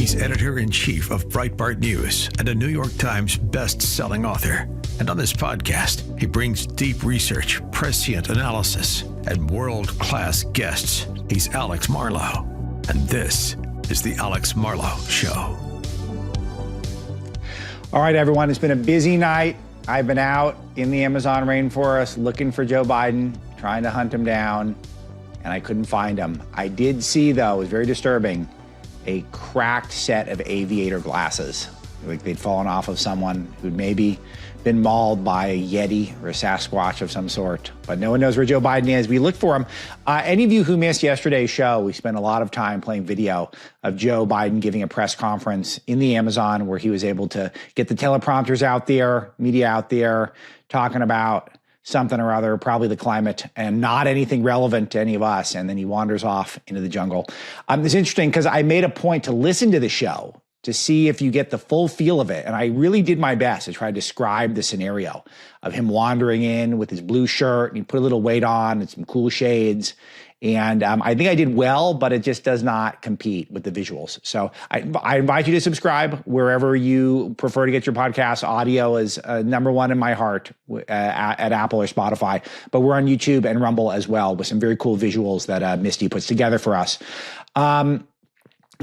He's editor-in-chief of Breitbart News and a New York Times best-selling author. And on this podcast, he brings deep research, prescient analysis, and world-class guests. He's Alex Marlow, and this is the Alex Marlow Show. All right, everyone, it's been a busy night. I've been out in the Amazon rainforest looking for Joe Biden, trying to hunt him down, and I couldn't find him. I did see, though, it was very disturbing, a cracked set of aviator glasses. Like they'd fallen off of someone who'd maybe been mauled by a Yeti or a Sasquatch of some sort. But no one knows where Joe Biden is. We looked for him. Any of you who missed yesterday's show, we spent a lot of time playing video of Joe Biden giving a press conference in the Amazon where he was able to get the teleprompters out there, media out there, talking about something or other, probably the climate, and not anything relevant to any of us. And then he wanders off into the jungle. It's interesting because I made a point to listen to the show to see if you get the full feel of it. And I really did my best to try to describe the scenario of him wandering in with his blue shirt, and he put a little weight on and some cool shades. And I think I did well, but it just does not compete with the visuals. So I invite you to subscribe wherever you prefer to get your podcasts. Audio is number one in my heart at Apple or Spotify, but we're on YouTube and Rumble as well with some very cool visuals that Misty puts together for us.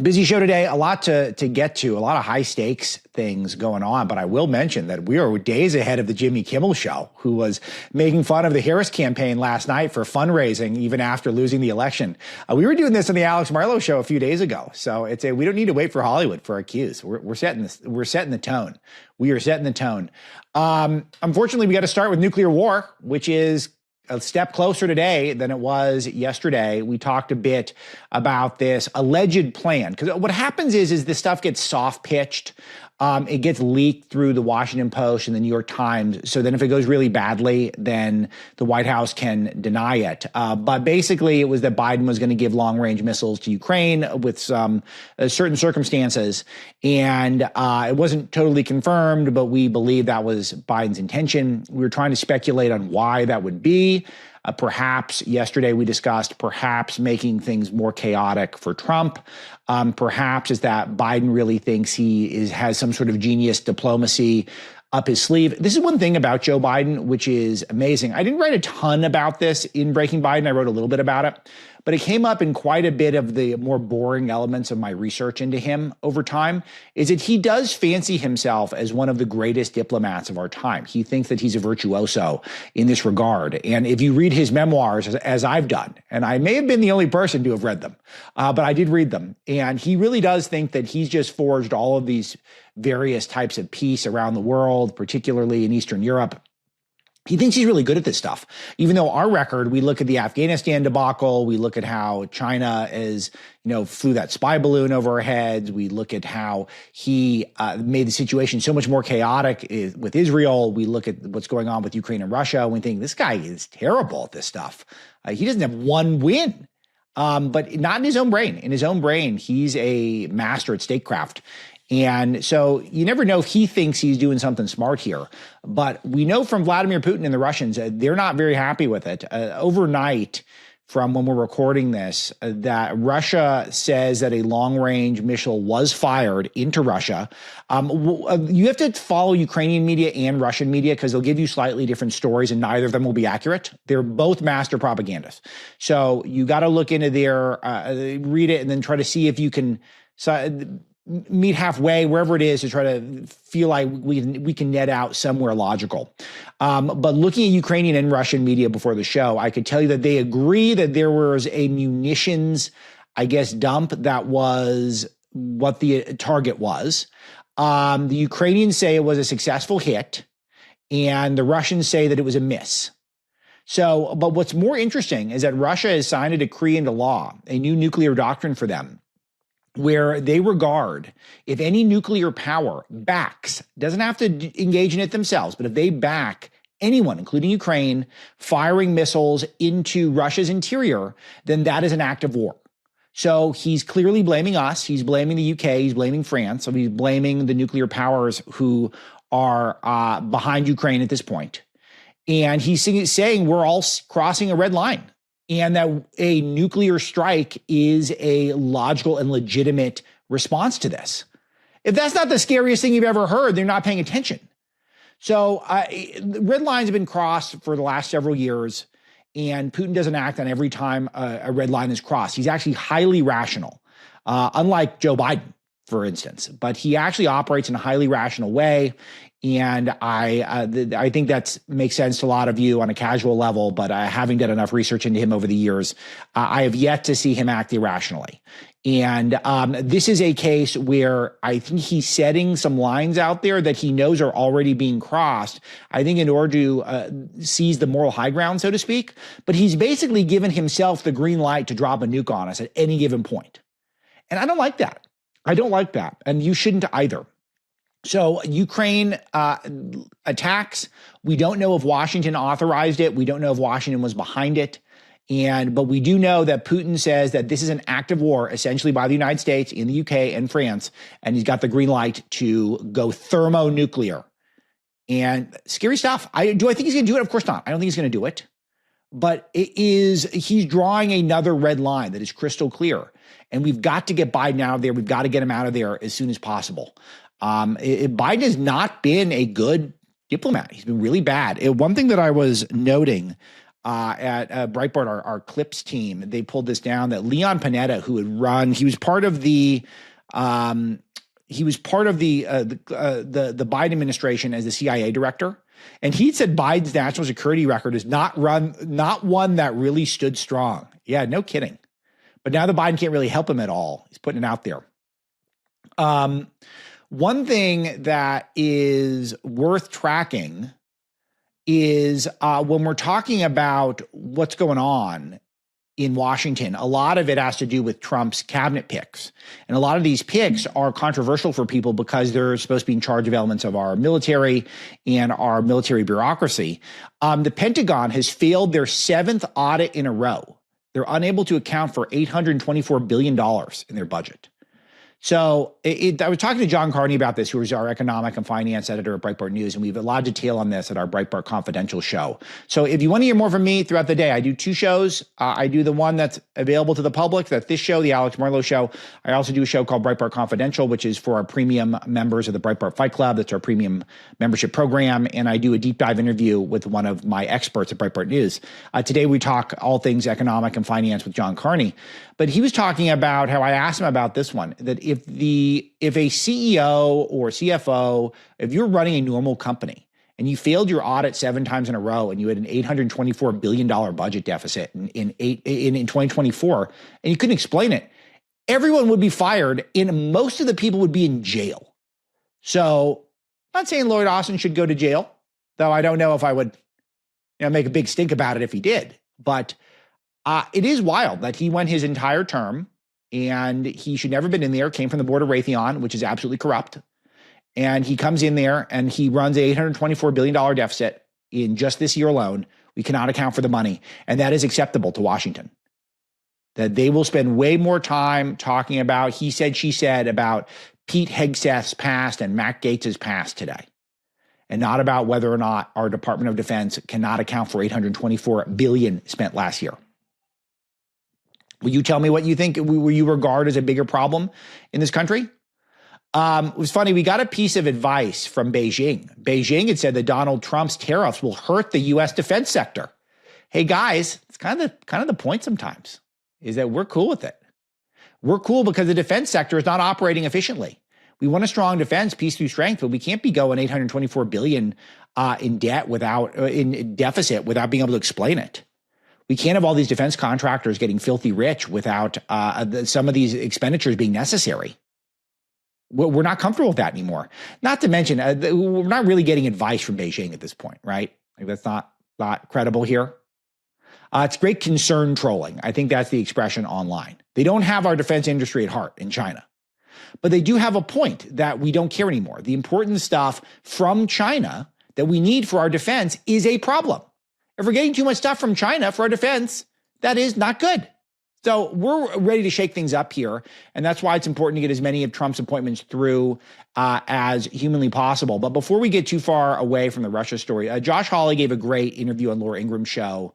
Busy show today, a lot to get to, a lot of high stakes things going on, but I will mention that we are days ahead of the Jimmy Kimmel Show, who was making fun of the Harris campaign last night for fundraising even after losing the election. We were doing this on the Alex Marlow Show a few days ago, so we don't need to wait for Hollywood for our cues. We're setting the tone. We are setting the tone. Unfortunately, we got to start with nuclear war, which is a step closer today than it was yesterday. We talked a bit about this alleged plan, because what happens is this stuff gets soft pitched. It gets leaked through the Washington Post and the New York Times. So then if it goes really badly, then the White House can deny it. But basically it was that Biden was going to give long-range missiles to Ukraine with some certain circumstances. And it wasn't totally confirmed, but we believe that was Biden's intention. We were trying to speculate on why that would be. Perhaps yesterday we discussed perhaps making things more chaotic for Trump. Perhaps is that Biden really thinks he has some sort of genius diplomacy up his sleeve. This is one thing about Joe Biden, which is amazing. I didn't write a ton about this in Breaking Biden. I wrote a little bit about it, but it came up in quite a bit of the more boring elements of my research into him over time, is that he does fancy himself as one of the greatest diplomats of our time. He thinks that he's a virtuoso in this regard. And if you read his memoirs, as I've done, and I may have been the only person to have read them, but I did read them. And he really does think that he's just forged all of these various types of peace around the world, particularly in Eastern Europe. He thinks he's really good at this stuff. Even though our record, we look at the Afghanistan debacle, we look at how China flew that spy balloon over our heads. We look at how he made the situation so much more chaotic with Israel. We look at what's going on with Ukraine and Russia. And we think this guy is terrible at this stuff. He doesn't have one win. But not in his own brain. In his own brain, he's a master at statecraft. And so you never know if he thinks he's doing something smart here. But we know from Vladimir Putin and the Russians, they're not very happy with it. Overnight, from when we're recording this, that Russia says that a long-range missile was fired into Russia. You have to follow Ukrainian media and Russian media because they'll give you slightly different stories and neither of them will be accurate. They're both master propagandists. So you got to look into their, read it and then try to see if you can meet halfway, wherever it is, to try to feel like we can net out somewhere logical. But looking at Ukrainian and Russian media before the show, I could tell you that they agree that there was a munitions, dump that was what the target was. The Ukrainians say it was a successful hit, and the Russians say that it was a miss. So, but what's more interesting is that Russia has signed a decree into law, a new nuclear doctrine for them, where they regard if any nuclear power backs, doesn't have to engage in it themselves, but if they back anyone, including Ukraine, firing missiles into Russia's interior, then that is an act of war. So he's clearly blaming us. He's blaming the UK. He's blaming France. So he's blaming the nuclear powers who are behind Ukraine at this point. And he's saying we're all crossing a red line, and that a nuclear strike is a logical and legitimate response to this. If that's not the scariest thing you've ever heard, they're not paying attention. So red lines have been crossed for the last several years, and Putin doesn't act on every time a red line is crossed. He's actually highly rational, unlike Joe Biden, for instance. But he actually operates in a highly rational way, and I think that makes sense to a lot of you on a casual level. But having done enough research into him over the years, I have yet to see him act irrationally. And this is a case where I think he's setting some lines out there that he knows are already being crossed, I think in order to seize the moral high ground, so to speak. But he's basically given himself the green light to drop a nuke on us at any given point. And I don't like that. I don't like that. And you shouldn't either. So Ukraine attacks. We don't know if Washington authorized it. We don't know if Washington was behind it. But we do know that Putin says that this is an act of war, essentially by the United States, in the UK and France, and he's got the green light to go thermonuclear. And scary stuff. Do I think he's going to do it? Of course not. I don't think he's going to do it. But he's drawing another red line that is crystal clear. And we've got to get Biden out of there. We've got to get him out of there as soon as possible. Biden has not been a good diplomat. He's been really bad. One thing that I was noting at Breitbart, our clips team, they pulled this down that Leon Panetta, who had run, he was part of the Biden administration as the CIA director. And he said Biden's national security record is not one that really stood strong. Yeah, no kidding. But now that Biden can't really help him at all, he's putting it out there. One thing that is worth tracking is when we're talking about what's going on in Washington, a lot of it has to do with Trump's cabinet picks. And a lot of these picks are controversial for people because they're supposed to be in charge of elements of our military and our military bureaucracy. The Pentagon has failed their 7th audit in a row. They're unable to account for $824 billion in their budget. So I was talking to John Carney about this, who is our economic and finance editor at Breitbart News, and we have a lot of detail on this at our Breitbart Confidential show. So if you want to hear more from me throughout the day, I do 2 shows. I do the one that's available to the public. That's this show, the Alex Marlow Show. I also do a show called Breitbart Confidential, which is for our premium members of the Breitbart Fight Club. That's our premium membership program. And I do a deep dive interview with one of my experts at Breitbart News. Today, we talk all things economic and finance with John Carney. But he was talking about how I asked him about this one, that if a CEO or CFO, if you're running a normal company and you failed your audit 7 times in a row and you had an $824 billion budget deficit in 2024 and you couldn't explain it, everyone would be fired and most of the people would be in jail. So I'm not saying Lloyd Austin should go to jail, though I don't know if I would make a big stink about it if he did. But it is wild that he went his entire term and he should never have been in there, came from the board of Raytheon, which is absolutely corrupt. And he comes in there and he runs a $824 billion deficit in just this year alone. We cannot account for the money. And that is acceptable to Washington. That they will spend way more time talking about, he said, she said, about Pete Hegseth's past and Matt Gaetz's past today. And not about whether or not our Department of Defense cannot account for $824 billion spent last year. Will you tell me what you think will you regard as a bigger problem in this country? It was funny. We got a piece of advice from Beijing. Beijing had said that Donald Trump's tariffs will hurt the U.S. defense sector. Hey, guys, it's kind of the point sometimes is that we're cool with it. We're cool because the defense sector is not operating efficiently. We want a strong defense, peace through strength, but we can't be going $824 billion in debt in deficit without being able to explain it. We can't have all these defense contractors getting filthy rich without some of these expenditures being necessary. We're not comfortable with that anymore. Not to mention, we're not really getting advice from Beijing at this point, right? Like that's not credible here. It's great concern trolling. I think that's the expression online. They don't have our defense industry at heart in China, but they do have a point that we don't care anymore. The important stuff from China that we need for our defense is a problem. If we're getting too much stuff from China for our defense, that is not good. So we're ready to shake things up here. And that's why it's important to get as many of Trump's appointments through as humanly possible. But before we get too far away from the Russia story, Josh Hawley gave a great interview on Laura Ingram's show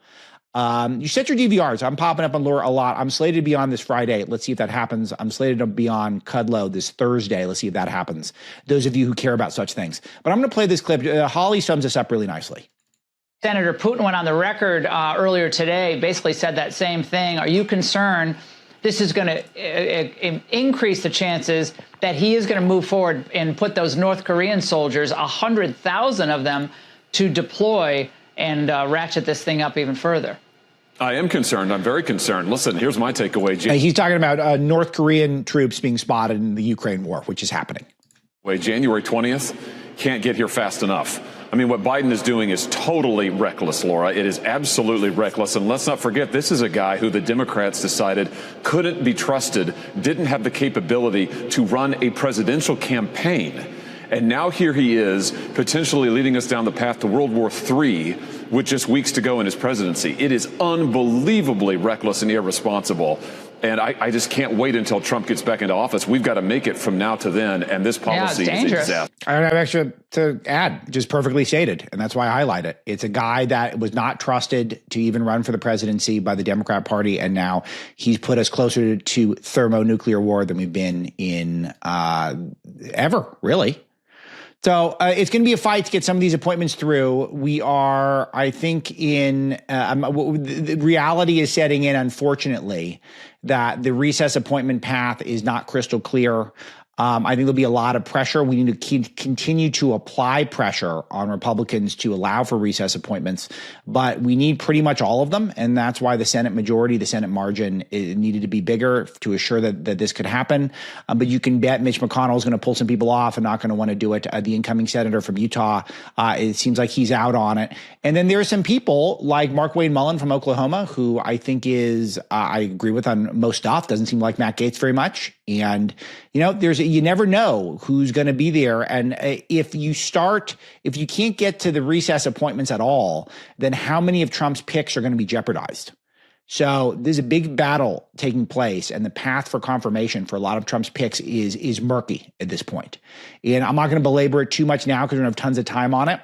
You set your DVRs. I'm popping up on Laura a lot. I'm slated to be on this Friday. Let's see if that happens. I'm slated to be on Kudlow this Thursday. Let's see if that happens. Those of you who care about such things. But I'm going to play this clip. Holly sums this up really nicely. Senator Putin went on the record earlier today, basically said that same thing. Are you concerned this is going to increase the chances that he is going to move forward and put those North Korean soldiers, 100,000 of them, to deploy and ratchet this thing up even further? I am concerned. I'm very concerned. Listen, here's my takeaway. He's talking about North Korean troops being spotted in the Ukraine war, which is happening. January 20th can't get here fast enough. I mean, what Biden is doing is totally reckless, Laura. It is absolutely reckless. And let's not forget, this is a guy who the Democrats decided couldn't be trusted, didn't have the capability to run a presidential campaign. And now here he is, potentially leading us down the path to World War III with just weeks to go in his presidency. It is unbelievably reckless and irresponsible. And I just can't wait until Trump gets back into office. We've got to make it from now to then. And this policy is a disaster. I don't have extra to add, just perfectly stated. And that's why I highlight it. It's a guy that was not trusted to even run for the presidency by the Democrat Party. And now he's put us closer to thermonuclear war than we've been in ever, really. So it's going to be a fight to get some of these appointments through. We are, I think, the reality is setting in, unfortunately, that the recess appointment path is not crystal clear. I think there'll be a lot of pressure. We need to continue to apply pressure on Republicans to allow for recess appointments, but we need pretty much all of them. And that's why the Senate majority, the Senate margin needed to be bigger to assure that this could happen. But you can bet Mitch McConnell is going to pull some people off and not going to want to do it. The incoming senator from Utah, it seems like he's out on it. And then there are some people like Mark Wayne Mullen from Oklahoma, who I think is, I agree with on most stuff, doesn't seem like Matt Gaetz very much. And, you know, you never know who's going to be there. And if you can't get to the recess appointments at all, then how many of Trump's picks are going to be jeopardized? So there's a big battle taking place, and the path for confirmation for a lot of Trump's picks is murky at this point. And I'm not going to belabor it too much now because we don't have tons of time on it.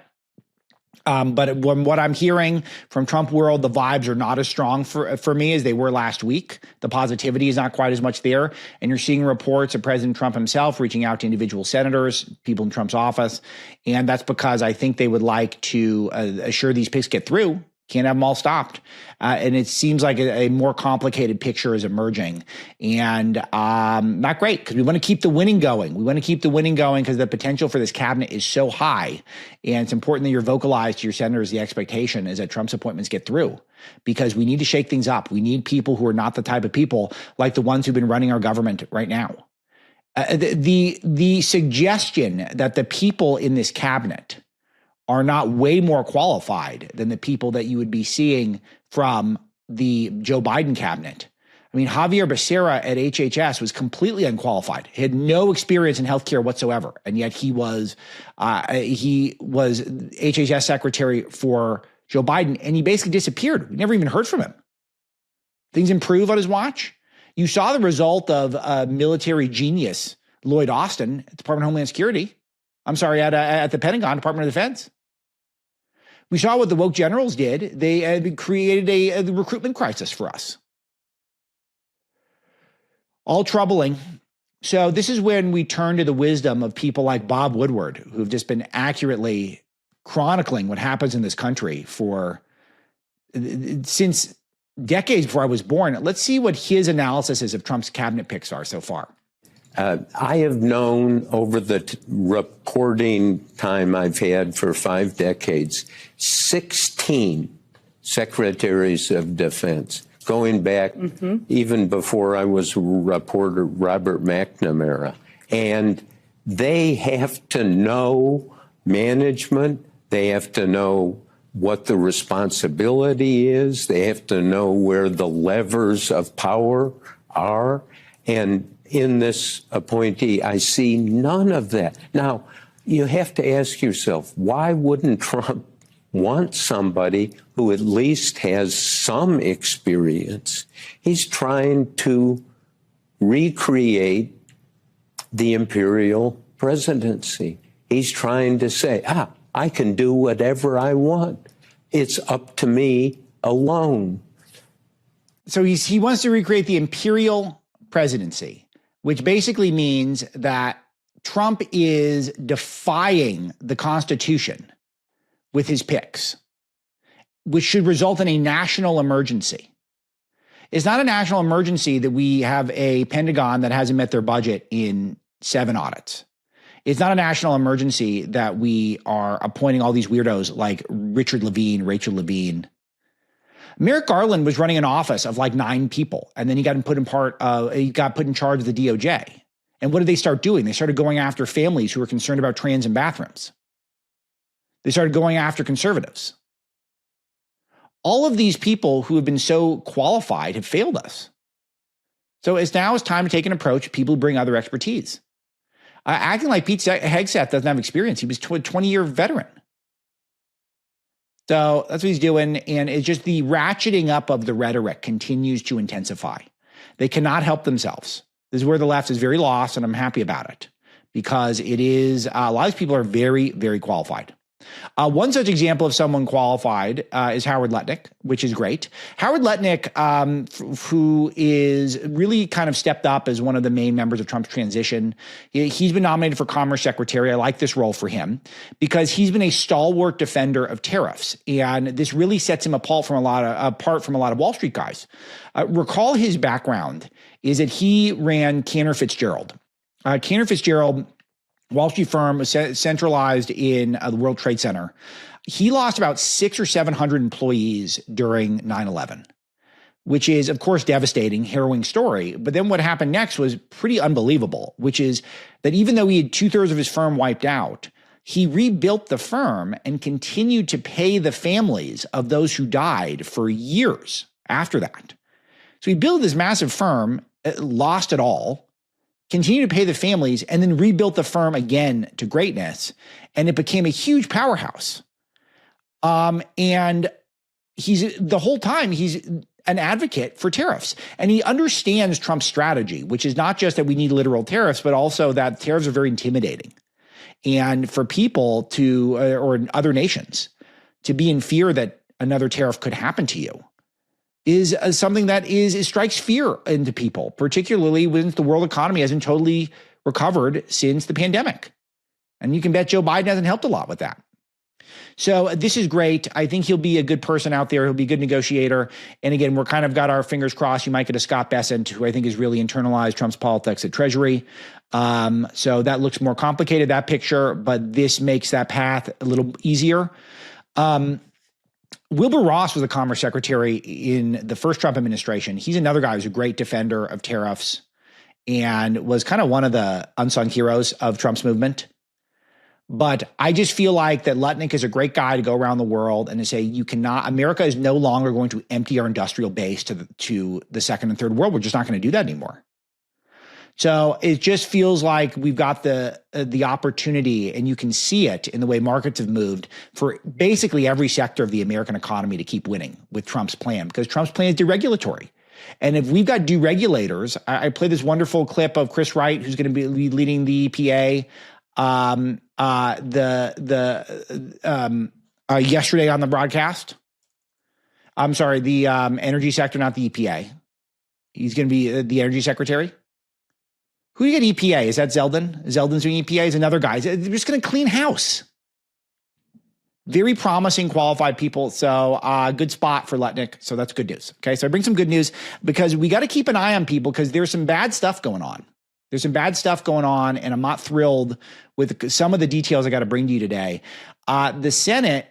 But when what I'm hearing from Trump world, the vibes are not as strong for me as they were last week. The positivity is not quite as much there. And you're seeing reports of President Trump himself reaching out to individual senators, people in Trump's office. And that's because I think they would like to assure these picks get through. Can't have them all stopped. And it seems like a more complicated picture is emerging. And not great, because we want to keep the winning going. We want to keep the winning going because the potential for this cabinet is so high. And it's important that you're vocalized to your senators the expectation is that Trump's appointments get through, because we need to shake things up. We need people who are not the type of people like the ones who've been running our government right now. The suggestion that the people in this cabinet are not way more qualified than the people that you would be seeing from the Joe Biden cabinet. I mean, Javier Becerra at HHS was completely unqualified. He had no experience in healthcare whatsoever, and yet he was HHS secretary for Joe Biden, and he basically disappeared. We never even heard from him. Things improve on his watch. You saw the result of military genius Lloyd Austin at the Department of Homeland Security. I'm sorry, at the Pentagon, Department of Defense. We saw what the woke generals did. They created a recruitment crisis for us. All troubling. So this is when we turn to the wisdom of people like Bob Woodward, who've just been accurately chronicling what happens in this country since decades before I was born. Let's see what his analysis is of Trump's cabinet picks are so far. I have known over the reporting time I've had for 5 decades, 16 secretaries of defense, going back even before I was a reporter, Robert McNamara. And they have to know management. They have to know what the responsibility is. They have to know where the levers of power are. And in this appointee, I see none of that. Now, you have to ask yourself, why wouldn't Trump want somebody who at least has some experience? He's trying to recreate the imperial presidency. He's trying to say, I can do whatever I want. It's up to me alone. So he wants to recreate the imperial presidency, which basically means that Trump is defying the Constitution with his picks, which should result in a national emergency. It's not a national emergency that we have a Pentagon that hasn't met their budget in 7 audits. It's not a national emergency that we are appointing all these weirdos like Richard Levine, Rachel Levine. Merrick Garland was running an office of like 9 people, and then he got put in charge of the DOJ. And what did they start doing? They started going after families who were concerned about trans and bathrooms. They started going after conservatives. All of these people who have been so qualified have failed us. So it's time to take an approach. People who bring other expertise. Acting like Pete Hegseth doesn't have experience. He was a 20-year veteran. So that's what he's doing. And it's just the ratcheting up of the rhetoric continues to intensify. They cannot help themselves. This is where the left is very lost, and I'm happy about it because it is a lot of these people are very, very qualified. One such example of someone qualified is Howard Lutnick, which is great. Howard Lutnick, who is really kind of stepped up as one of the main members of Trump's transition. He's been nominated for Commerce Secretary. I like this role for him because he's been a stalwart defender of tariffs. And this really sets him apart from a lot of Wall Street guys. Recall his background is that he ran Cantor Fitzgerald. Cantor Fitzgerald, Wall Street firm, was centralized in the World Trade Center. He lost about 600 or 700 employees during 9/11, which is, of course, devastating, harrowing story. But then what happened next was pretty unbelievable, which is that even though he had 2/3 of his firm wiped out, he rebuilt the firm and continued to pay the families of those who died for years after that. So he built this massive firm, lost it all, continued to pay the families, and then rebuilt the firm again to greatness. And it became a huge powerhouse. And the whole time he's an advocate for tariffs. And he understands Trump's strategy, which is not just that we need literal tariffs, but also that tariffs are very intimidating. And for people or other nations to be in fear that another tariff could happen to you is something that strikes fear into people, particularly when the world economy hasn't totally recovered since the pandemic. And you can bet Joe Biden hasn't helped a lot with that. So this is great. I think he'll be a good person out there. He'll be a good negotiator. And again, we're kind of got our fingers crossed. You might get a Scott Bessent, who I think has really internalized Trump's politics at Treasury. So that looks more complicated, that picture, but this makes that path a little easier. Wilbur Ross was the Commerce Secretary in the first Trump administration. He's another guy who's a great defender of tariffs and was kind of one of the unsung heroes of Trump's movement. But I just feel like that Lutnick is a great guy to go around the world and to say, America is no longer going to empty our industrial base to the second and third world. We're just not going to do that anymore. So it just feels like we've got the opportunity, and you can see it in the way markets have moved for basically every sector of the American economy to keep winning with Trump's plan, because Trump's plan is deregulatory. And if we've got deregulators, I played this wonderful clip of Chris Wright, who's going to be leading the EPA, yesterday on the broadcast. I'm sorry, the energy sector, not the EPA. He's going to be the energy secretary. Who do you get EPA? Is that Zeldin? Zeldin's doing EPA. Is another guy. They're just going to clean house. Very promising, qualified people. So good spot for Lutnick. So that's good news. Okay, so I bring some good news because we got to keep an eye on people because there's some bad stuff going on. There's some bad stuff going on, and I'm not thrilled with some of the details I got to bring to you today. The Senate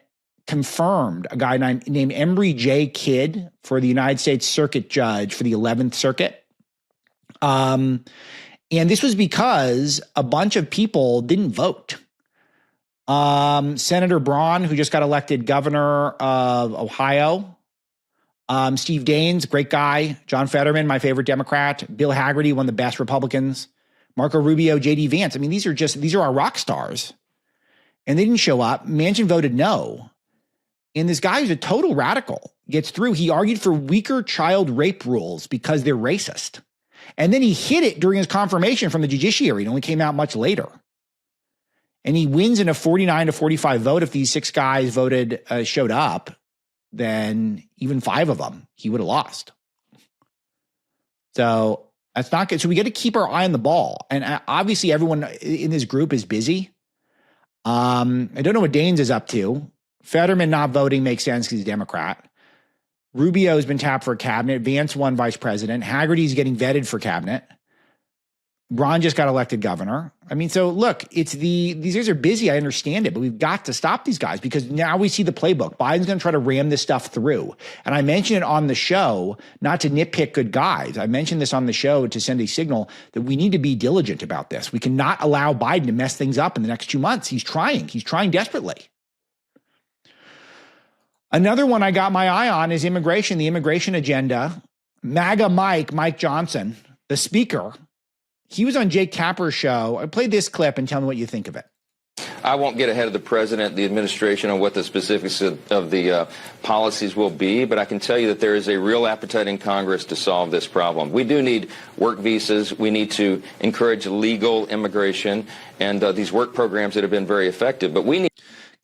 confirmed a guy named Embry J. Kidd for the United States Circuit Judge for the 11th Circuit. And this was because a bunch of people didn't vote. Senator Braun, who just got elected governor of Ohio. Steve Daines, great guy. John Fetterman, my favorite Democrat. Bill Hagerty, one of the best Republicans. Marco Rubio, J.D. Vance. I mean, these are our rock stars. And they didn't show up. Manchin voted no. And this guy who's a total radical gets through. He argued for weaker child rape rules because they're racist. And then he hid it during his confirmation from the judiciary. It only came out much later. And he wins in a 49-45 vote if these 6 guys showed up. then even 5 of them, he would have lost. So that's not good. So we got to keep our eye on the ball. And obviously everyone in this group is busy. I don't know what Daines is up to. Fetterman not voting makes sense because he's a Democrat. Rubio has been tapped for a cabinet. Vance won vice president. Haggerty's getting vetted for cabinet. Ron just got elected governor. I mean, so look, these guys are busy. I understand it, but we've got to stop these guys because now we see the playbook. Biden's going to try to ram this stuff through. And I mentioned it on the show, not to nitpick good guys. I mentioned this on the show to send a signal that we need to be diligent about this. We cannot allow Biden to mess things up in the next 2 months. He's trying desperately. Another one I got my eye on is immigration, the immigration agenda. MAGA Mike Johnson, the speaker, he was on Jake Tapper's show. I played this clip and tell me what you think of it. I won't get ahead of the president, the administration on what the specifics of the policies will be, but I can tell you that there is a real appetite in Congress to solve this problem. We do need work visas. We need to encourage legal immigration and these work programs that have been very effective. But we need.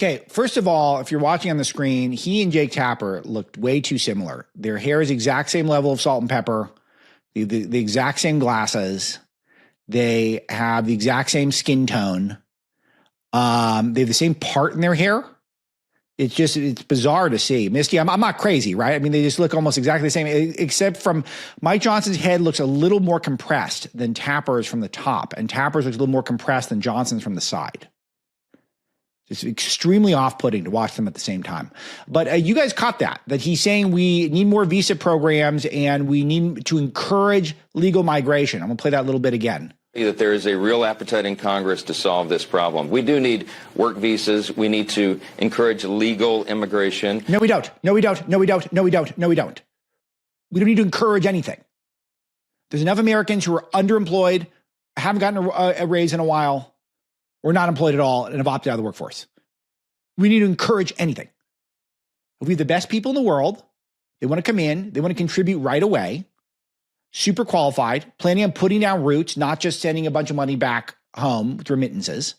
Okay, first of all, if you're watching on the screen, he and Jake Tapper looked way too similar. Their hair is the exact same level of salt and pepper, the exact same glasses. They have the exact same skin tone. They have the same part in their hair. It's bizarre to see. Misty, I'm not crazy, right? I mean, they just look almost exactly the same, except from Mike Johnson's head looks a little more compressed than Tapper's from the top, and Tapper's looks a little more compressed than Johnson's from the side. It's extremely off-putting to watch them at the same time. But you guys caught that he's saying we need more visa programs and we need to encourage legal migration. I'm going to play that a little bit again. That there is a real appetite in Congress to solve this problem. We do need work visas. We need to encourage legal immigration. No, we don't. No, we don't. No, we don't. No, we don't. No, we don't. We don't need to encourage anything. There's enough Americans who are underemployed, haven't gotten a raise in a while, or not employed at all, and have opted out of the workforce. We need to encourage anything. If we have the best people in the world, they want to come in, they want to contribute right away, super qualified, planning on putting down roots, not just sending a bunch of money back home with remittances.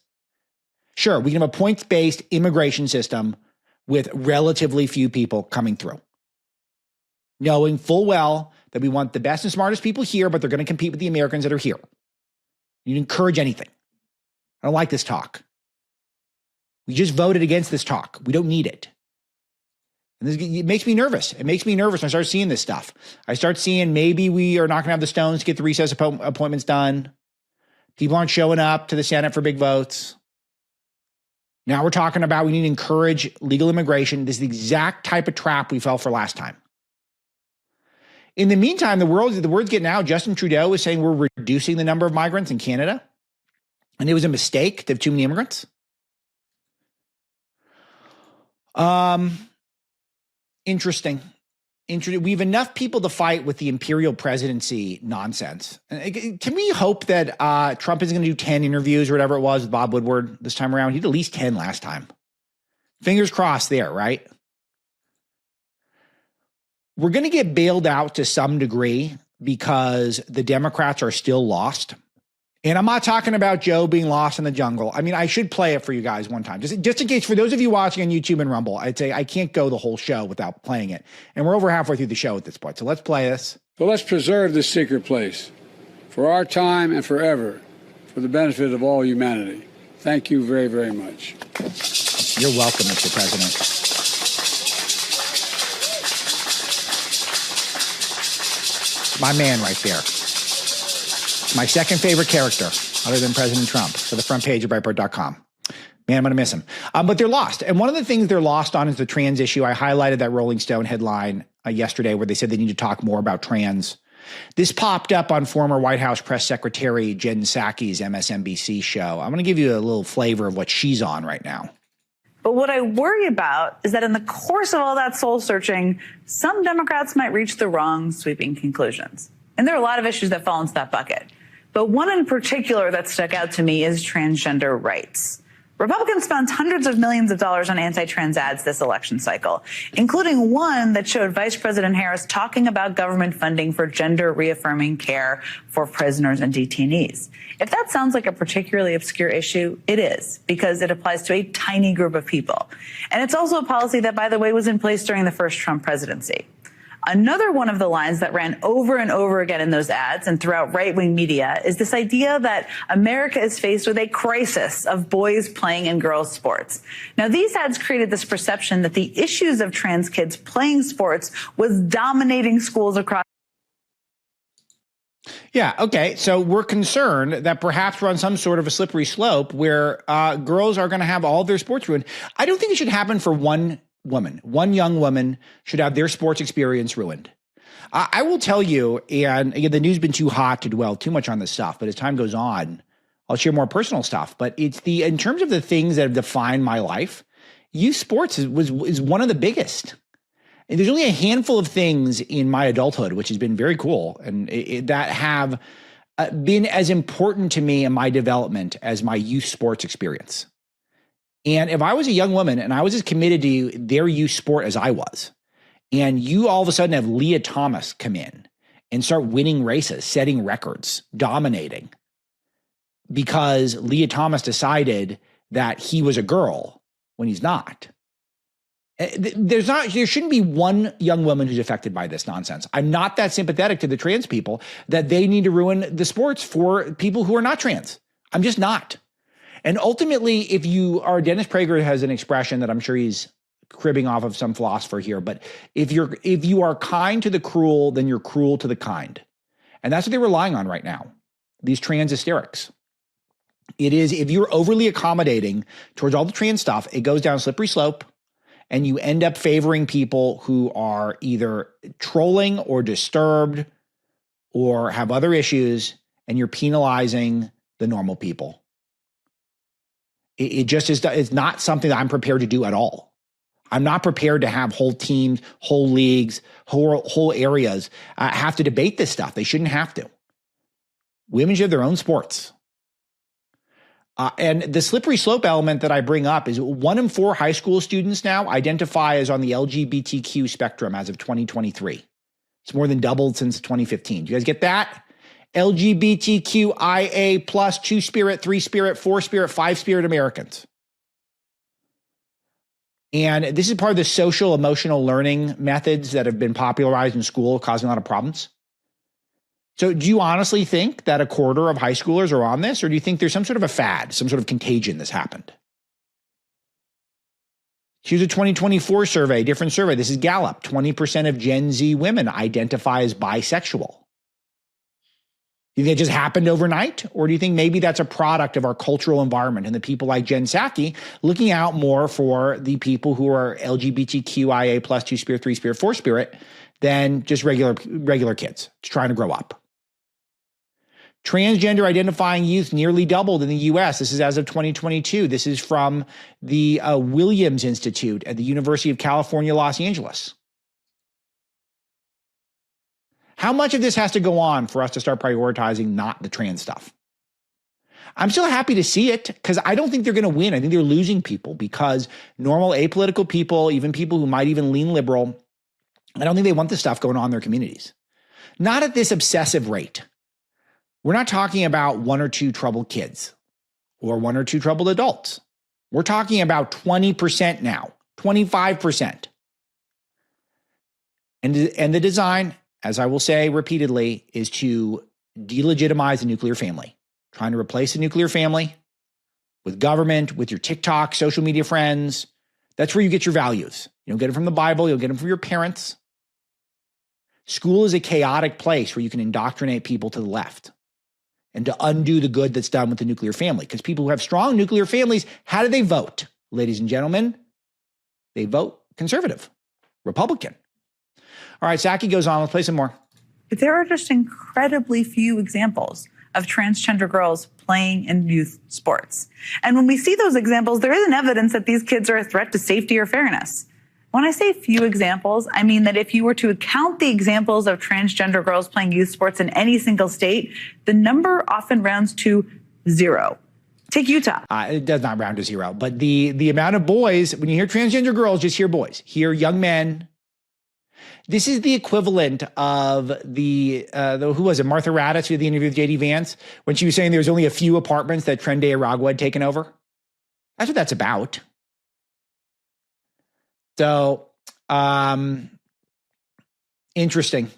Sure, we can have a points-based immigration system with relatively few people coming through, knowing full well that we want the best and smartest people here, but they're going to compete with the Americans that are here. You encourage anything. I don't like this talk. We just voted against this talk. We don't need it. And it makes me nervous. It makes me nervous when I start seeing this stuff. I start seeing maybe we are not going to have the stones to get the recess appointments done. People aren't showing up to the Senate for big votes. Now we're talking about we need to encourage legal immigration. This is the exact type of trap we fell for last time. In the meantime, the word's getting out. Justin Trudeau is saying we're reducing the number of migrants in Canada. And it was a mistake to have too many immigrants. Interesting. We have enough people to fight with the imperial presidency nonsense. Can we hope that Trump isn't going to do 10 interviews or whatever it was with Bob Woodward this time around? He did at least 10 last time. Fingers crossed there, right? We're going to get bailed out to some degree because the Democrats are still lost. And I'm not talking about Joe being lost in the jungle. I mean, I should play it for you guys one time. Just in case, for those of you watching on YouTube and Rumble, I'd say I can't go the whole show without playing it. And we're over halfway through the show at this point. So let's play this. So let's preserve this secret place for our time and forever, for the benefit of all humanity. Thank you very, very much. You're welcome, Mr. President. My man right there. My second favorite character, other than President Trump, for the front page of Breitbart.com. Man, I'm going to miss him. But they're lost. And one of the things they're lost on is the trans issue. I highlighted that Rolling Stone headline yesterday where they said they need to talk more about trans. This popped up on former White House press secretary Jen Psaki's MSNBC show. I'm going to give you a little flavor of what she's on right now. But what I worry about is that in the course of all that soul searching, some Democrats might reach the wrong sweeping conclusions. And there are a lot of issues that fall into that bucket. But one in particular that stuck out to me is transgender rights. Republicans spent hundreds of millions of dollars on anti-trans ads this election cycle, including one that showed Vice President Harris talking about government funding for gender-reaffirming care for prisoners and detainees. If that sounds like a particularly obscure issue, it is, because it applies to a tiny group of people. And it's also a policy that, by the way, was in place during the first Trump presidency. Another one of the lines that ran over and over again in those ads and throughout right-wing media is this idea that America is faced with a crisis of boys playing in girls' sports. Now, these ads created this perception that the issues of trans kids playing sports was dominating schools across. Yeah, okay. So we're concerned that perhaps we're on some sort of a slippery slope where girls are going to have all of their sports ruined. I don't think it should happen for one woman. One young woman should have their sports experience ruined. I will tell you, and again, the news has been too hot to dwell too much on this stuff, but as time goes on, I'll share more personal stuff. But it's in terms of the things that have defined my life, youth sports is one of the biggest. And there's only a handful of things in my adulthood, which has been very cool, and that have been as important to me in my development as my youth sports experience. And if I was a young woman and I was as committed to their youth sport as I was, and you all of a sudden have Leah Thomas come in and start winning races, setting records, dominating, because Leah Thomas decided that he was a girl when he's not. There shouldn't be one young woman who's affected by this nonsense. I'm not that sympathetic to the trans people that they need to ruin the sports for people who are not trans. I'm just not. And ultimately, if you are, Dennis Prager has an expression that I'm sure he's cribbing off of some philosopher here, but if you are kind to the cruel, then you're cruel to the kind. And that's what they're relying on right now, these trans hysterics. It is, if you're overly accommodating towards all the trans stuff, it goes down a slippery slope, and you end up favoring people who are either trolling or disturbed or have other issues, and you're penalizing the normal people. It just is, it's not something that I'm prepared to do at all. I'm not prepared to have whole teams, whole leagues, whole areas have to debate this stuff. They shouldn't have to. Women should have their own sports. And the slippery slope element that I bring up is 1 in 4 high school students now identify as on the LGBTQ spectrum as of 2023. It's more than doubled since 2015. Do you guys get that? LGBTQIA plus 2-spirit, 3-spirit, 4-spirit, 5-spirit Americans. And this is part of the social emotional learning methods that have been popularized in school, causing a lot of problems. So do you honestly think that a quarter of high schoolers are on this, or do you think there's some sort of a fad, some sort of contagion that's happened? Here's a 2024 survey, different survey. This is Gallup. 20% of Gen Z women identify as bisexual. Do you think it just happened overnight? Or do you think maybe that's a product of our cultural environment and the people like Jen Psaki looking out more for the people who are LGBTQIA plus 2-spirit, 3-spirit, 4-spirit than just regular kids just trying to grow up? Transgender identifying youth nearly doubled in the U.S. This is as of 2022. This is from the Williams Institute at the University of California, Los Angeles. How much of this has to go on for us to start prioritizing not the trans stuff? I'm still happy to see it because I don't think they're going to win. I think they're losing people because normal apolitical people, even people who might even lean liberal, I don't think they want this stuff going on in their communities. Not at this obsessive rate. We're not talking about 1 or 2 troubled kids or 1 or 2 troubled adults. We're talking about 20% now, 25%. And the design, as I will say repeatedly, is to delegitimize the nuclear family, trying to replace the nuclear family with government, with your TikTok, social media friends. That's where you get your values. You don't get it from the Bible. You'll get them from your parents. School is a chaotic place where you can indoctrinate people to the left and to undo the good that's done with the nuclear family. Because people who have strong nuclear families, how do they vote? Ladies and gentlemen, they vote conservative, Republican. All right, Psaki goes on. Let's play some more. But there are just incredibly few examples of transgender girls playing in youth sports. And when we see those examples, there isn't evidence that these kids are a threat to safety or fairness. When I say few examples, I mean that if you were to count the examples of transgender girls playing youth sports in any single state, the number often rounds to 0. Take Utah. It does not round to zero, but the amount of boys, when you hear transgender girls, just hear boys, hear young men. This is the equivalent of who was it, Martha Raddatz, who did the interview with J.D. Vance, when she was saying there was only a few apartments that Tren de Aragua had taken over. That's what that's about. So, interesting.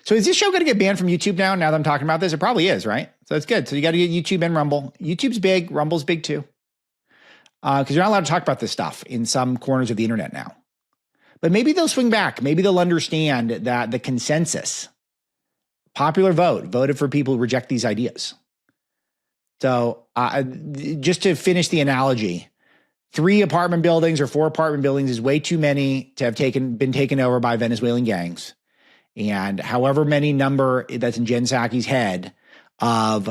So is this show going to get banned from YouTube now that I'm talking about this? It probably is, right? So it's good. So you got to get YouTube and Rumble. YouTube's big. Rumble's big too. Because you're not allowed to talk about this stuff in some corners of the internet now. But maybe they'll swing back. Maybe they'll understand that the consensus, popular vote, voted for people who reject these ideas. So just to finish the analogy, 3 apartment buildings or 4 apartment buildings is way too many to have been taken over by Venezuelan gangs. And however many number that's in Jen Psaki's head of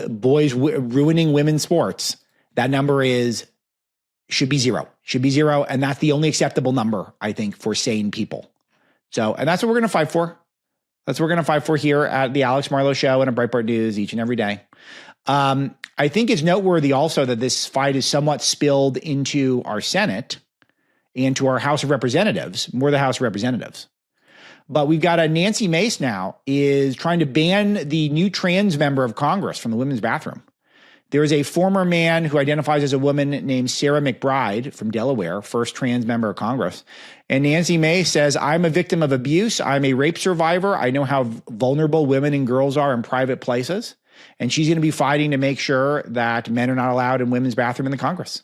boys ruining women's sports, that number should be 0. Should be 0. And that's the only acceptable number, I think, for sane people. So, and that's what we're going to fight for. That's what we're going to fight for here at the Alex Marlow Show and at Breitbart News each and every day. I think it's noteworthy also that this fight is somewhat spilled into our Senate and to our House of Representatives, more the House of Representatives. But we've got a Nancy Mace now is trying to ban the new trans member of Congress from the women's bathroom. There is a former man who identifies as a woman named Sarah McBride from Delaware, first trans member of Congress. And Nancy Mace says, I'm a victim of abuse. I'm a rape survivor. I know how vulnerable women and girls are in private places. And she's going to be fighting to make sure that men are not allowed in women's bathroom in the Congress.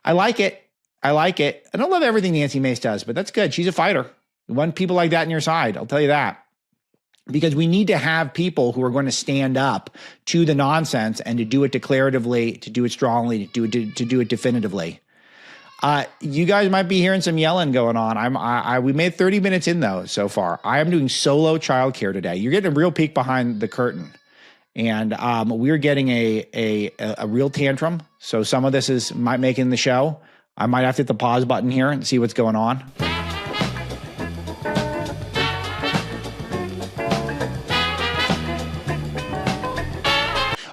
I like it. I like it. I don't love everything Nancy Mace does, but that's good. She's a fighter. You want people like that on your side. I'll tell you that. Because we need to have people who are going to stand up to the nonsense and to do it declaratively, to do it strongly, to do it definitively. You guys might be hearing some yelling going on. We made 30 minutes in though so far. I am doing solo childcare today. You're getting a real peek behind the curtain, and we're getting a real tantrum. So some of this is making the show. I might have to hit the pause button here and see what's going on.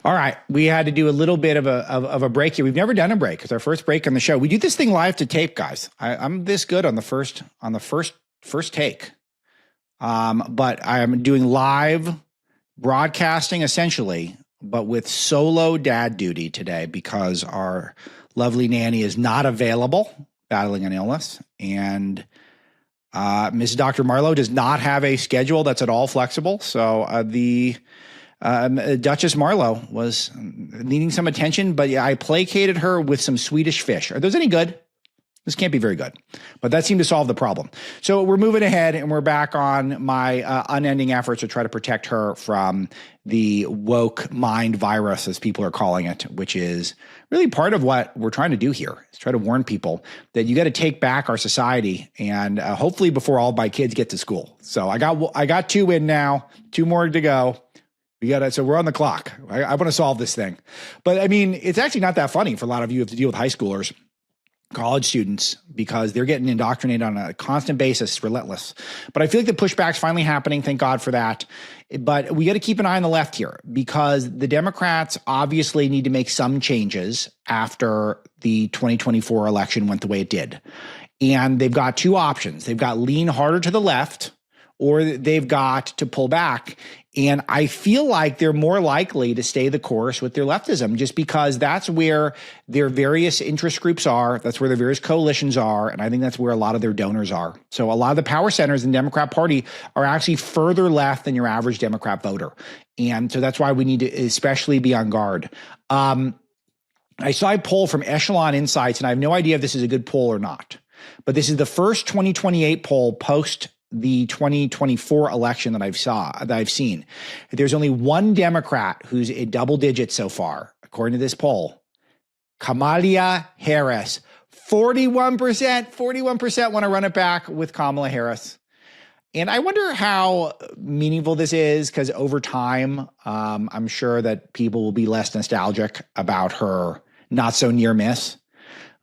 All right, we had to do a little bit of a break here. We've never done a break. It's our first break on the show. We do this thing live to tape, guys. I'm this good on the first take, but I am doing live broadcasting essentially, but with solo dad duty today because our lovely nanny is not available, battling an illness, and Mrs. Dr. Marlow does not have a schedule that's at all flexible. So Duchess Marlow was needing some attention, but yeah, I placated her with some Swedish fish. Are those any good? This can't be very good, but that seemed to solve the problem. So we're moving ahead and we're back on my unending efforts to try to protect her from the woke mind virus, as people are calling it, which is really part of what we're trying to do here, is try to warn people that you got to take back our society, and hopefully before all my kids get to school. So I got 2 in now, 2 more to go. So we're on the clock. I want to solve this thing. But I mean, it's actually not that funny for a lot of you who have to deal with high schoolers, college students, because they're getting indoctrinated on a constant basis, relentless. But I feel like the pushback's finally happening. Thank God for that. But we got to keep an eye on the left here, because the Democrats obviously need to make some changes after the 2024 election went the way it did. And they've got 2 options. They've got lean harder to the left, or they've got to pull back. And I feel like they're more likely to stay the course with their leftism, just because that's where their various interest groups are. That's where their various coalitions are. And I think that's where a lot of their donors are. So a lot of the power centers in the Democrat Party are actually further left than your average Democrat voter. And so that's why we need to especially be on guard. I saw a poll from Echelon Insights, and I have no idea if this is a good poll or not, but this is the first 2028 poll post the 2024 election that I've seen. There's only one Democrat who's in double digits so far, according to this poll. Kamala Harris, 41% want to run it back with Kamala Harris. And I wonder how meaningful this is, because over time, I'm sure that people will be less nostalgic about her not so near miss.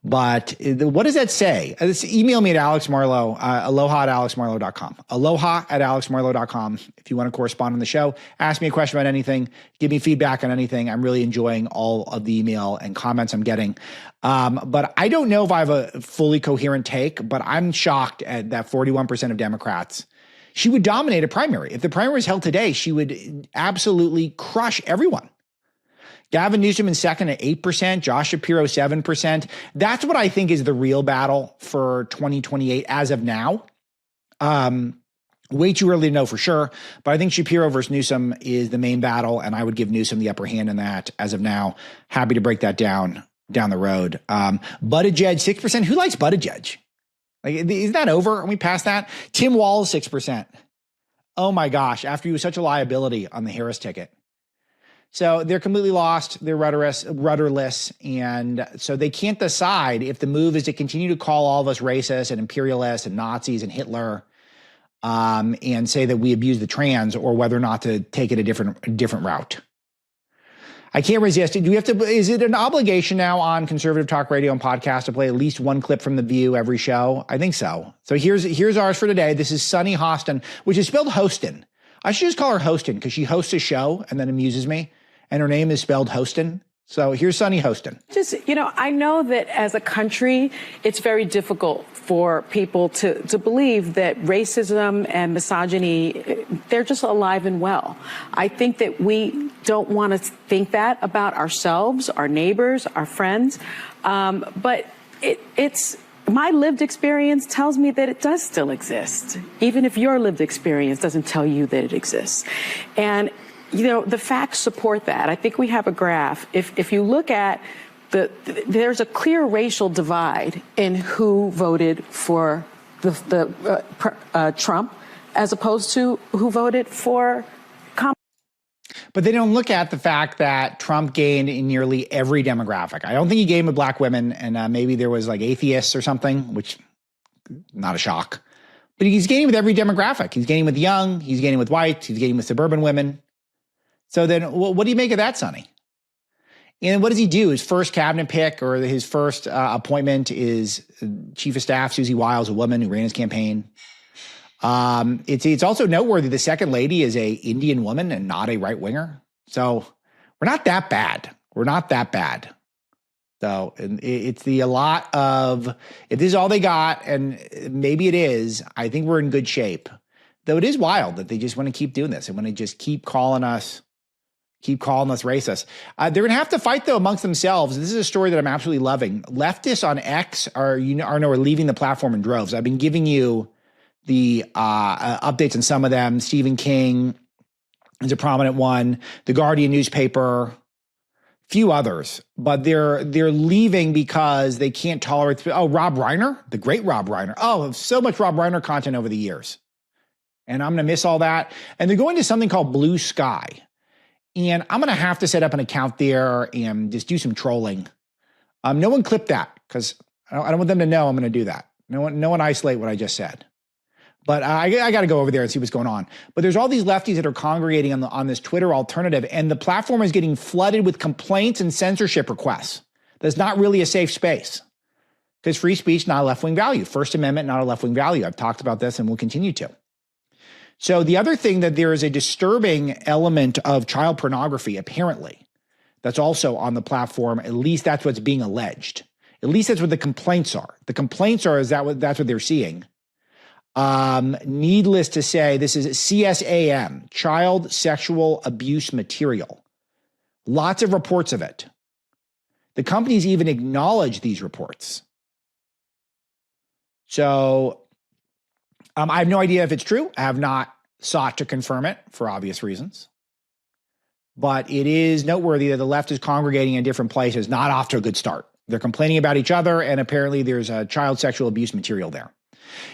But what does that say? Email me at Alex Marlow, aloha@alexmarlow.com. Aloha@alexmarlow.com. If you want to correspond on the show, ask me a question about anything, give me feedback on anything. I'm really enjoying all of the email and comments I'm getting. But I don't know if I have a fully coherent take, but I'm shocked at that 41% of Democrats. She would dominate a primary. If the primary was held today, she would absolutely crush everyone. Gavin Newsom in second at 8%, Josh Shapiro 7%. That's what I think is the real battle for 2028 as of now. Way too early to know for sure, but I think Shapiro versus Newsom is the main battle, and I would give Newsom the upper hand in that as of now. Happy to break that down the road. Buttigieg 6%. Who likes Buttigieg? Like, isn't that over? Are we past that? Tim Walz 6%. Oh my gosh! After he was such a liability on the Harris ticket. So they're completely lost, they're rudderless, and so they can't decide if the move is to continue to call all of us racist and imperialists and Nazis and Hitler, and say that we abuse the trans, or whether or not to take it a different route. I can't resist. Do we have to? Is it an obligation now on conservative talk radio and podcast to play at least one clip from The View every show? I think so. So here's ours for today. This is Sunny Hostin, which is spelled Hostin. I should just call her Hostin because she hosts a show and then amuses me. And her name is spelled Hostin. So here's Sunny Hostin. I know that as a country, it's very difficult for people to believe that racism and misogyny, they're just alive and well. I think that we don't want to think that about ourselves, our neighbors, our friends. But it's my lived experience tells me that it does still exist, even if your lived experience doesn't tell you that it exists. And the facts support that. I think we have a graph. If you look at there's a clear racial divide in who voted for Trump as opposed to who voted for Kamala. But they don't look at the fact that Trump gained in nearly every demographic. I don't think he gained with black women, and maybe there was like atheists or something, which not a shock. But he's gaining with every demographic. He's gaining with young, he's gaining with whites, he's gaining with suburban women. So then what do you make of that, Sonny? And what does he do? His first cabinet pick or his first appointment is Chief of Staff Susie Wiles, a woman who ran his campaign. It's also noteworthy the second lady is a Indian woman and not a right winger. So we're not that bad. So it's a lot of, if this is all they got, and maybe it is, I think we're in good shape. Though it is wild that they just want to keep doing this and want to just keep calling us racist. They're going to have to fight, though, amongst themselves. This is a story that I'm absolutely loving. Leftists on X are leaving the platform in droves. I've been giving you the updates on some of them. Stephen King is a prominent one. The Guardian newspaper, few others. But they're leaving because they can't tolerate. Oh, Rob Reiner, the great Rob Reiner. Oh, so much Rob Reiner content over the years. And I'm going to miss all that. And they're going to something called Blue Sky. And I'm going to have to set up an account there and just do some trolling. No one clip that because I don't want them to know I'm going to do that. No one isolate what I just said. But I got to go over there and see what's going on. But there's all these lefties that are congregating on this Twitter alternative, and the platform is getting flooded with complaints and censorship requests. That's not really a safe space because free speech, not a left-wing value. First Amendment, not a left-wing value. I've talked about this and will continue to. So the other thing that there is a disturbing element of child pornography, apparently, that's also on the platform. At least that's what's being alleged. At least that's what the complaints are. The complaints are that's what they're seeing. Needless to say, this is CSAM, child sexual abuse material. Lots of reports of it. The companies even acknowledge these reports. So I have no idea if it's true. I have not sought to confirm it for obvious reasons. But it is noteworthy that the left is congregating in different places, not off to a good start. They're complaining about each other, and apparently there's a child sexual abuse material there.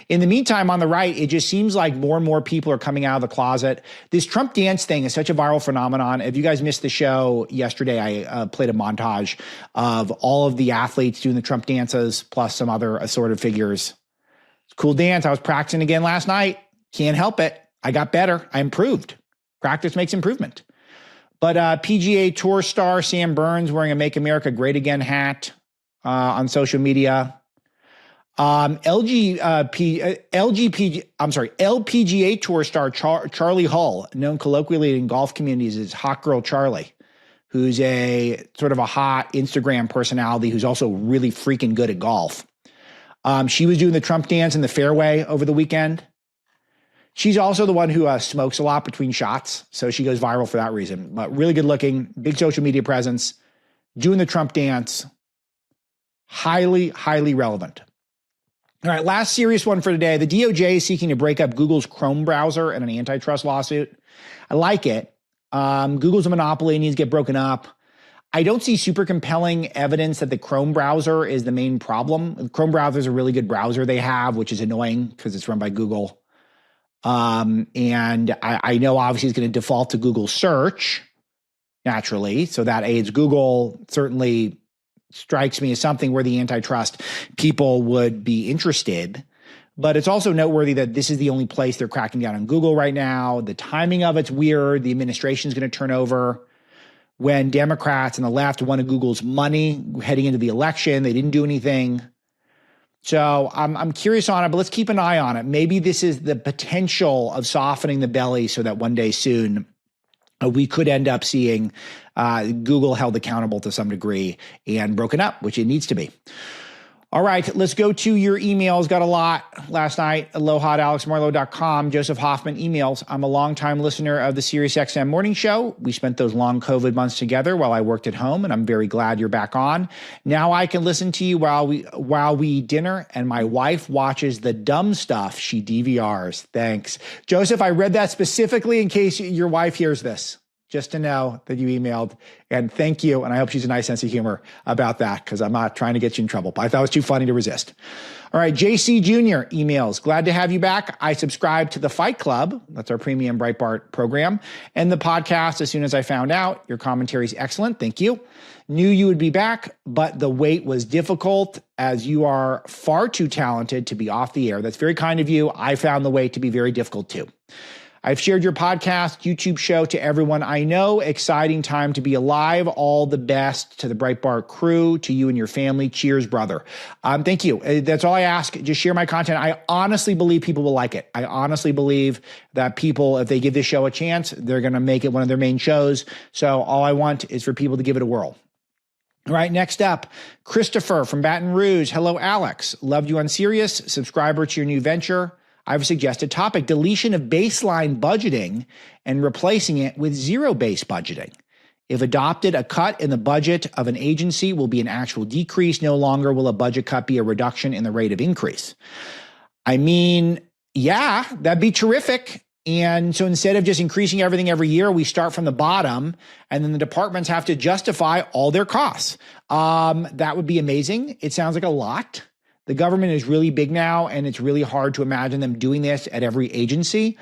In the meantime, on the right, it just seems like more and more people are coming out of the closet. This Trump dance thing is such a viral phenomenon. If you guys missed the show yesterday, I played a montage of all of the athletes doing the Trump dances, plus some other assorted figures. Cool dance. I was practicing again last night. Can't help it. I got better. I improved. Practice makes improvement. But PGA Tour star Sam Burns wearing a Make America Great Again hat. on social media. LPGA Tour star Charlie Hull, known colloquially in golf communities as Hot Girl Charlie, who's a sort of a hot Instagram personality who's also really freaking good at golf. She was doing the Trump dance in the fairway over the weekend. She's also the one who smokes a lot between shots, so she goes viral for that reason. But really good looking, big social media presence, doing the Trump dance. Highly, highly relevant. All right, last serious one for today. The DOJ is seeking to break up Google's Chrome browser in an antitrust lawsuit. I like it. Google's a monopoly, needs to get broken up. I don't see super compelling evidence that the Chrome browser is the main problem. The Chrome browser is a really good browser they have, which is annoying because it's run by Google. And I know obviously it's going to default to Google search, naturally. So that aids Google. Certainly strikes me as something where the antitrust people would be interested. But it's also noteworthy that this is the only place they're cracking down on Google right now. The timing of it's weird. The administration is going to turn over. When Democrats and the left wanted Google's money heading into the election, they didn't do anything. So I'm curious on it, but let's keep an eye on it. Maybe this is the potential of softening the belly so that one day soon we could end up seeing Google held accountable to some degree and broken up, which it needs to be. All right, let's go to your emails. Got a lot last night. Aloha at alexmarlow.com. Joseph Hoffman emails. I'm a longtime listener of the SiriusXM morning show. We spent those long COVID months together while I worked at home, and I'm very glad you're back on. Now I can listen to you while we eat dinner, and my wife watches the dumb stuff she DVRs. Thanks. Joseph, I read that specifically in case your wife hears this. Just to know that you emailed, and thank you. And I hope she's a nice sense of humor about that, because I'm not trying to get you in trouble, but I thought it was too funny to resist. All right, JC Jr. emails. Glad to have you back. I subscribe to the Fight Club. That's our premium Breitbart program. And the podcast as soon as I found out. Your commentary is excellent. Thank you. Knew you would be back, but the wait was difficult as you are far too talented to be off the air. That's very kind of you. I found the wait to be very difficult too. I've shared your podcast, YouTube show to everyone I know. Exciting time to be alive. All the best to the Breitbart crew, to you and your family. Cheers, brother. Thank you. That's all I ask. Just share my content. I honestly believe people will like it. I honestly believe that people, if they give this show a chance, they're going to make it one of their main shows. So all I want is for people to give it a whirl. All right, next up, Christopher from Baton Rouge. Hello, Alex. Loved you on Sirius. Subscriber to your new venture. I have a suggested topic: deletion of baseline budgeting and replacing it with zero-based budgeting. If adopted, a cut in the budget of an agency will be an actual decrease. No longer will a budget cut be a reduction in the rate of increase. I mean, yeah, that'd be terrific. And so instead of just increasing everything every year, we start from the bottom, and then the departments have to justify all their costs. That would be amazing. It sounds like a lot. The government is really big now, and it's really hard to imagine them doing this at every agency.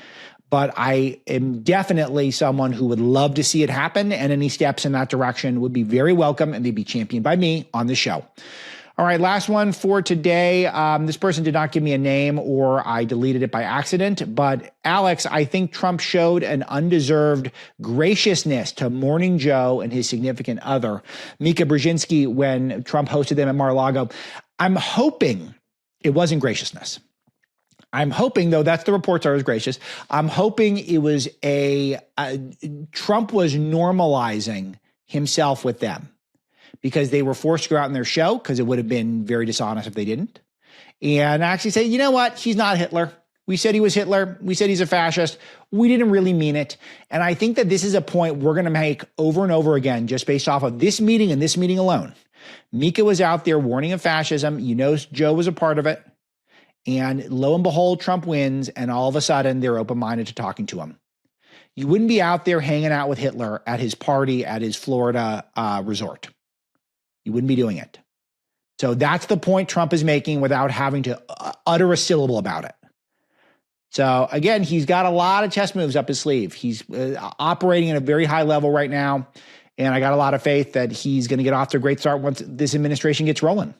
But I am definitely someone who would love to see it happen, and any steps in that direction would be very welcome, and they'd be championed by me on the show. All right, last one for today. This person did not give me a name, or I deleted it by accident. But Alex, I think Trump showed an undeserved graciousness to Morning Joe and his significant other, Mika Brzezinski, when Trump hosted them at Mar-a-Lago. I'm hoping it wasn't graciousness. I'm hoping, though, that's the reports are as gracious. I'm hoping it was Trump was normalizing himself with them because they were forced to go out in their show, because it would have been very dishonest if they didn't. And actually say, you know what? He's not Hitler. We said he was Hitler. We said he's a fascist. We didn't really mean it. And I think that this is a point we're going to make over and over again, just based off of this meeting and this meeting alone. Mika was out there warning of fascism. You know, Joe was a part of it. And lo and behold, Trump wins. And all of a sudden, they're open-minded to talking to him. You wouldn't be out there hanging out with Hitler at his party at his Florida resort. You wouldn't be doing it. So that's the point Trump is making without having to utter a syllable about it. So again, he's got a lot of chess moves up his sleeve. He's operating at a very high level right now. And I got a lot of faith that he's going to get off to a great start once this administration gets rolling.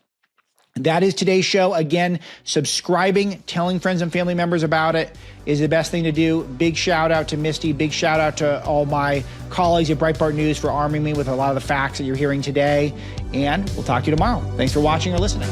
That is today's show. Again, subscribing, telling friends and family members about it is the best thing to do. Big shout out to Misty. Big shout out to all my colleagues at Breitbart News for arming me with a lot of the facts that you're hearing today. And we'll talk to you tomorrow. Thanks for watching or listening.